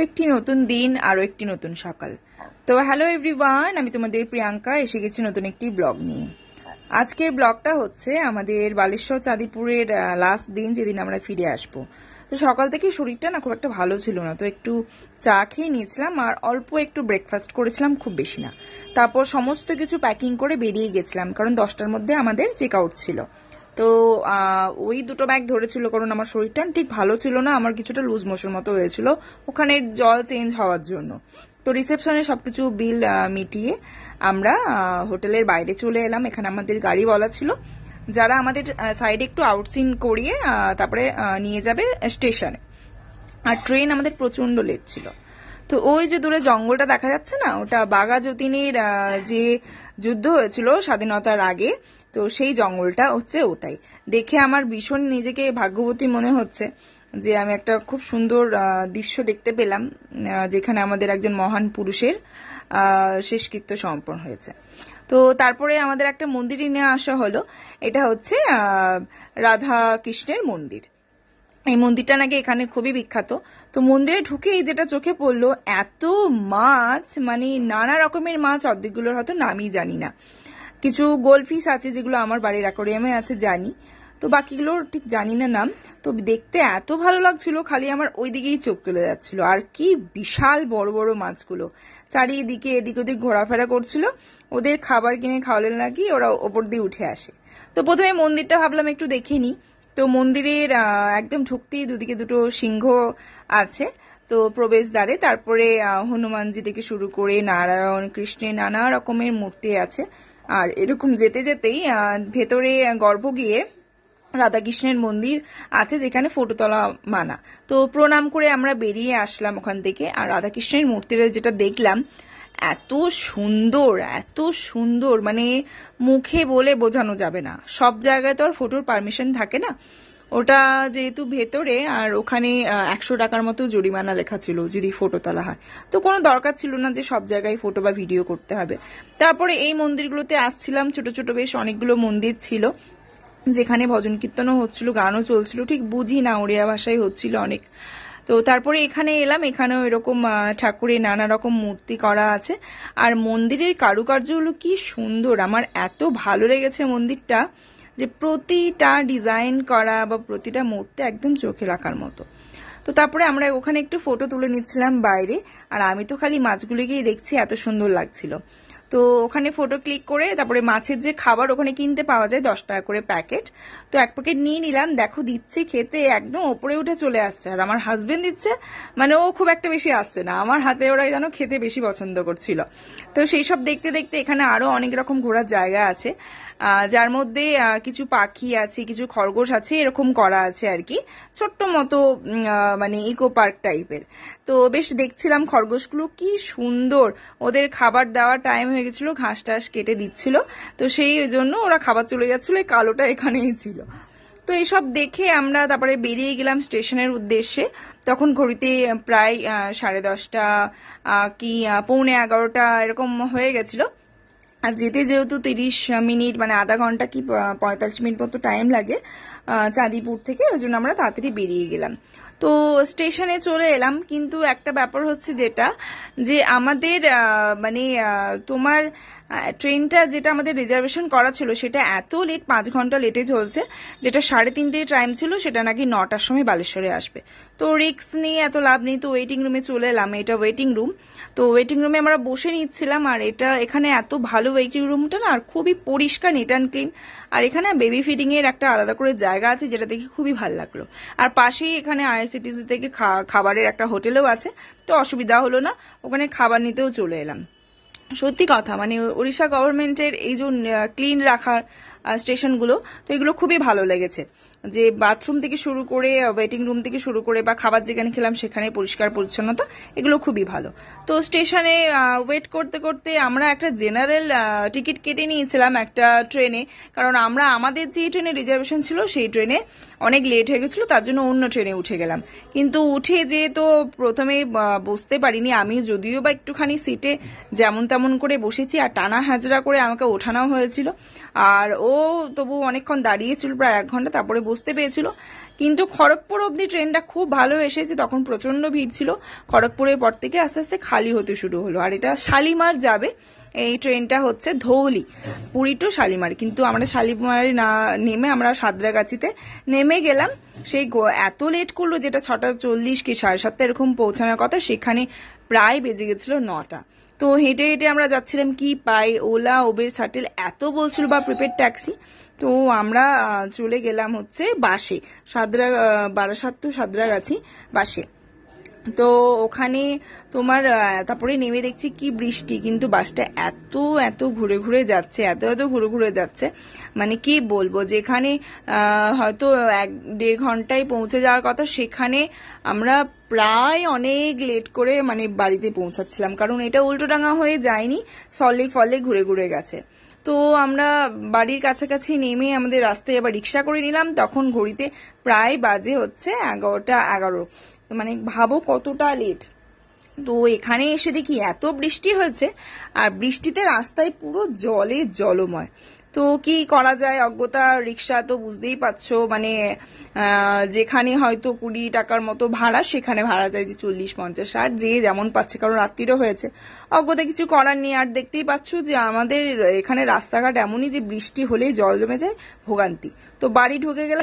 একটি নতুন দিন, আরো একটি নতুন সকাল। তো হ্যালো এভরিওয়ান, আমি তোমাদের প্রিয়াঙ্কা এসে গেছি নতুন একটি ব্লগ নিয়ে। আজকের ব্লগটা হচ্ছে আমাদের বালেশ্বর চাঁদিপুরের লাস্ট দিন, যেদিন আমরা ফিরে আসবো। তো সকাল থেকে শরীরটা না খুব একটা ভালো ছিল না, তো একটু চা খেয়ে নিয়েছিলাম আর অল্প একটু ব্রেকফাস্ট করেছিলাম, খুব বেশি না। তারপর সমস্ত কিছু প্যাকিং করে বেরিয়ে গেছিলাম, কারণ 10টার মধ্যে আমাদের চেক আউট ছিল। তো ওই দুটো ব্যাগ ধরেছিল, কারণ আমার শরীরটা ঠিক ভালো ছিল না, আমার কিছুটা লুজ মোশন মতো হয়েছিল ওখানে জল চেঞ্জ হওয়ার জন্য। তো রিসেপশনে সবকিছু বিল মিটিয়ে আমরা হোটেলের বাইরে চলে এলাম। এখানে আমাদের গাড়ি বলা ছিল, যারা আমাদের সাইডে একটু আউটসিন করিয়ে তারপরে নিয়ে যাবে স্টেশনে। আর ট্রেন আমাদের প্রচন্ড লেট ছিল। তো ওই যে দূরে জঙ্গলটা দেখা যাচ্ছে না, ওটা বাঘা যতীনের যে যুদ্ধ হয়েছিল স্বাধীনতার আগে, তো সেই জঙ্গলটা হচ্ছে ওটাই। দেখে আমার ভীষণ নিজেকে ভাগ্যবতী মনে হচ্ছে যে আমি একটা খুব সুন্দর দৃশ্য দেখতে পেলাম, যেখানে আমাদের একজন মহান পুরুষের শেষকৃত্য সমর্পণ হয়েছে। তো তারপরে আমাদের একটা মন্দিরে নিয়ে আসা হলো, এটা হচ্ছে রাধা কৃষ্ণের মন্দির। এই মন্দিরটা নাকি এখানে খুবই বিখ্যাত। তো মন্দিরে ঢুকেই যেটা চোখে পড়লো, এত মাছ, মানে নানা রকমের মাছ, অর্ধেকগুলোর হয়তো নামই জানি না। কিছু গোল্ডফিশ আছে যেগুলো আমার বাড়ির অ্যাকোয়ারিয়ামে আছে জানি, তো বাকিগুলোর ঠিক জানি না নাম। তো দেখতে এত ভালো লাগছিল, খালি আমার ওই দিকেই চোখ চলে যাচ্ছিল। আর কি বিশাল বড় বড় মাছগুলো চারিদিকে এদিক ওদিক ঘোরাফেরা করছিল। ওদের খাবার কিনে খাওয়ালে নাকি ওরা ওপর দিয়ে উঠে আসে। তো প্রথমে মন্দিরটা ভাবলাম একটু দেখে নিই। তো মন্দিরের একদম ঢুকতেই দুদিকে দুটো সিংহ আছে তো প্রবেশদ্বারে। তারপরে হনুমানজি থেকে শুরু করে নারায়ণ কৃষ্ণের নানা রকমের মূর্তি আছে। আর এরকম যেতে যেতেই ভেতরে গর্ভ গিয়ে রাধাকৃষ্ণের মন্দির আছে, যেখানে ফটো তোলা মানা। তো প্রণাম করে আমরা বেরিয়ে আসলাম ওখান থেকে। আর রাধাকৃষ্ণের মূর্তিটা যেটা দেখলাম, এত সুন্দর, এত সুন্দর, মানে মুখে বলে বোঝানো যাবে না। সব জায়গায় তো আর ফটোর পারমিশন থাকে না, ওটা যেহেতু ভেতরে, আর ওখানে 100 টাকার মতো জরিমানা লেখা ছিল যদি ফটো তোলা হয়। তো কোনো দরকার ছিল না যে সব জায়গায় ফটো বা ভিডিও করতে হবে। তারপরে এই মন্দিরগুলোতে আসছিলাম, ছোট ছোট বেশ অনেকগুলো মন্দির ছিল, যেখানে ভজন কীর্তনও হচ্ছিল, গানও চলছিল, ঠিক বুঝি না, ওড়িয়া ভাষায় হচ্ছিল অনেক। তো তারপরে এখানে এলাম, এখানেও এরকম ঠাকুরের নানা রকম মূর্তি করা আছে। আর মন্দিরের কারুকার্যগুলো কি সুন্দর, আমার এত ভালো লেগেছে মন্দিরটা, যে প্রতিটা ডিজাইন করা বা প্রতিটা মূর্তি একদম চোখে রাখার মতো। তো তারপরে আমরা ওখানে একটু ফটো তুলে নিচ্ছিলাম বাইরে, আর আমি তো খালি মাছগুলিকেই দেখছি, এত সুন্দর লাগছিল। তো ওখানে ফটো ক্লিক করে তারপরে মাছের যে খাবার ওখানে কিনতে পাওয়া যায় 10 টাকা করে প্যাকেট, তো এক প্যাকেট নিয়ে নিলাম। দেখো দিচ্ছে খেতে, একদম ওপরে উঠে চলে আসছে। আর আমার হাজবেন্ড দিচ্ছে, মানে ও খুব একটা বেশি আসছে না, আমার হাতে ওরা যেন খেতে বেশি পছন্দ করছিল। তো সেই সব দেখতে দেখতে এখানে আরো অনেক রকম ঘোরার জায়গা আছে, যার মধ্যে কিছু পাখি আছে, কিছু খরগোশ আছে, এরকম করা আছে আর কি, ছোট্ট মতো মানে ইকো পার্ক টাইপের। তো বেশ দেখছিলাম খরগোশগুলো কি সুন্দর, ওদের খাবার দেওয়ার টাইম হয়ে গেছিল, ঘাস টাস কেটে দিচ্ছিল, তো সেই জন্য ওরা খাবার চলে যাচ্ছিল, এই কালোটা এখানেই ছিল। তো এইসব দেখে আমরা তারপরে বেরিয়ে গেলাম স্টেশনের উদ্দেশ্যে। তখন ঘড়িতে প্রায় 10:30 কি 11:45 এরকম হয়ে গেছিল। আর যেতে যেহেতু 30 মিনিট, মানে আধা ঘন্টা কি 45 মিনিট মতো টাইম লাগে চাঁদিপুর থেকে, ওই জন্য আমরা তাড়াতাড়ি বেরিয়ে গেলাম। তো স্টেশনে চলে এলাম, কিন্তু একটা ব্যাপার হচ্ছে যেটা, যে আমাদের মানে তোমার ট্রেনটা যেটা আমাদের রিজার্ভেশন করা ছিল সেটা এত লেট, 5 ঘন্টা লেটে চলছে। যেটা 3:30 টাইম ছিল সেটা নাকি 9টার সময় বালেশ্বরে আসবে। তো রিস্ক নিয়ে এত লাভ নেই, তো ওয়েটিং রুমে চলে এলাম। এটা ওয়েটিং রুম, তো ওয়েটিং রুমে আমরা বসে নিচ্ছিলাম। আর এখানে এত ভালো ওয়েটিং রুমটা না, আর খুবই পরিষ্কার, নিট অ্যান্ড ক্লিন। আর এখানে বেবি ফিডিং এর একটা আলাদা করে জায়গা আছে, যেটা দেখে খুবই ভালো লাগলো। আর পাশেই এখানে আইআরসিটিসি থেকে খাবারের একটা হোটেলও আছে, তো অসুবিধা হলো না, ওখানে খাবার নিতেও চলে এলাম। সত্যি কথা, মানে ওড়িশা গভর্নমেন্টের এই যে ক্লিন রাখার স্টেশনগুলো, তো এগুলো খুবই ভালো লেগেছে। যে বাথরুম থেকে শুরু করে, ওয়েটিং রুম থেকে শুরু করে, বা খাবার যেখানে খেলাম সেখানে পরিষ্কার পরিচ্ছন্নতা, এগুলো খুবই ভালো। তো স্টেশনে ওয়েট করতে করতে আমরা একটা জেনারেল টিকিট কেটে নিয়েছিলাম একটা ট্রেনে, কারণ আমরা আমাদের যে ট্রেনে রিজার্ভেশন ছিল সেই ট্রেনে অনেক লেট হয়ে গেছিলো, তার জন্য অন্য ট্রেনে উঠে গেলাম। কিন্তু উঠে যে তো প্রথমে বসতে পারিনি আমি, যদিও বা একটুখানি সিটে যেমন তেমন করে বসেছি, আর টানা হাজরা করে আমাকে ওঠানো হয়েছিল। আর ও তবু অনেকক্ষণ দাঁড়িয়েছিল, প্রায় 1 ঘন্টা, তারপরে বসতে পেরেছিল। কিন্তু খড়গপুর অবধি ট্রেনটা খুব ভালো এসেছে, তখন প্রচন্ড ভিড় ছিল। খড়গপুরের পর থেকে আস্তে আস্তে খালি হতে শুরু হলো। আর এটা শালিমার যাবে, এই ট্রেনটা হচ্ছে ধৌলি, পুরী টু শালিমার। কিন্তু আমরা শালিমারে না নেমে আমরা সাঁতরাগাছিতে নেমে গেলাম। সেই এত লেট করলো, যেটা 6:40 কি 7:30 এরকম পৌঁছানোর কথা, সেখানে প্রায় বেজে গেছিল 9টা। তো হেঁটে হেঁটে আমরা যাচ্ছিলাম, কি পাই, ওলা, উবের, শাটেল এত বলছিল, বা প্রিপেড ট্যাক্সি। তো আমরা চলে গেলাম হচ্ছে বাসে, বারাসাত টু সাঁতরাগাছি বাসে। তো ওখানে তোমার তারপরে নেমে দেখছি কি বৃষ্টি, কিন্তু বাসটা এত এত ঘুরে ঘুরে যাচ্ছে, এত এত ঘুরে ঘুরে যাচ্ছে, মানে কি বলবো, যেখানে হয়তো 1-1.5 ঘন্টায় পৌঁছে যাওয়ার কথা, সেখানে আমরা প্রায় অনেক লেট করে মানে বাড়িতে পৌঁছাচ্ছিলাম, কারণ এটা উল্টোডাঙা হয়ে যায়নি, সল্টলেক ফলে ঘুরে ঘুরে গেছে। তো আমরা বাড়ির কাছাকাছি নেমে আমাদের রাস্তায় আবার রিক্সা করে নিলাম। তখন ঘড়িতে প্রায় বাজে হচ্ছে 11টা 11, মানে ভাবো কতটা লেট। তো এখানে এসে দেখি এত বৃষ্টি হয়েছে, আর বৃষ্টিতে রাস্তায় পুরো জলে জলময়। তো কি করা যায়, অজ্ঞতা রিক্সা তো বুঝতেই পারছো, মানে যেখানে হয়তো 20 টাকার মতো ভাড়া, সেখানে ভাড়া যায় যে 40, 50, 60, যে যেমন পাচ্ছে, কারণ রাত্রিরও হয়েছে। অজ্ঞতা কিছু করার নেই। আর দেখতেই পাচ্ছ যে আমাদের এখানে রাস্তাঘাট এমনই যে বৃষ্টি হলেই জল জমে যায়, ভোগান্তি। তো বাড়ি ঢুকে গেলাম,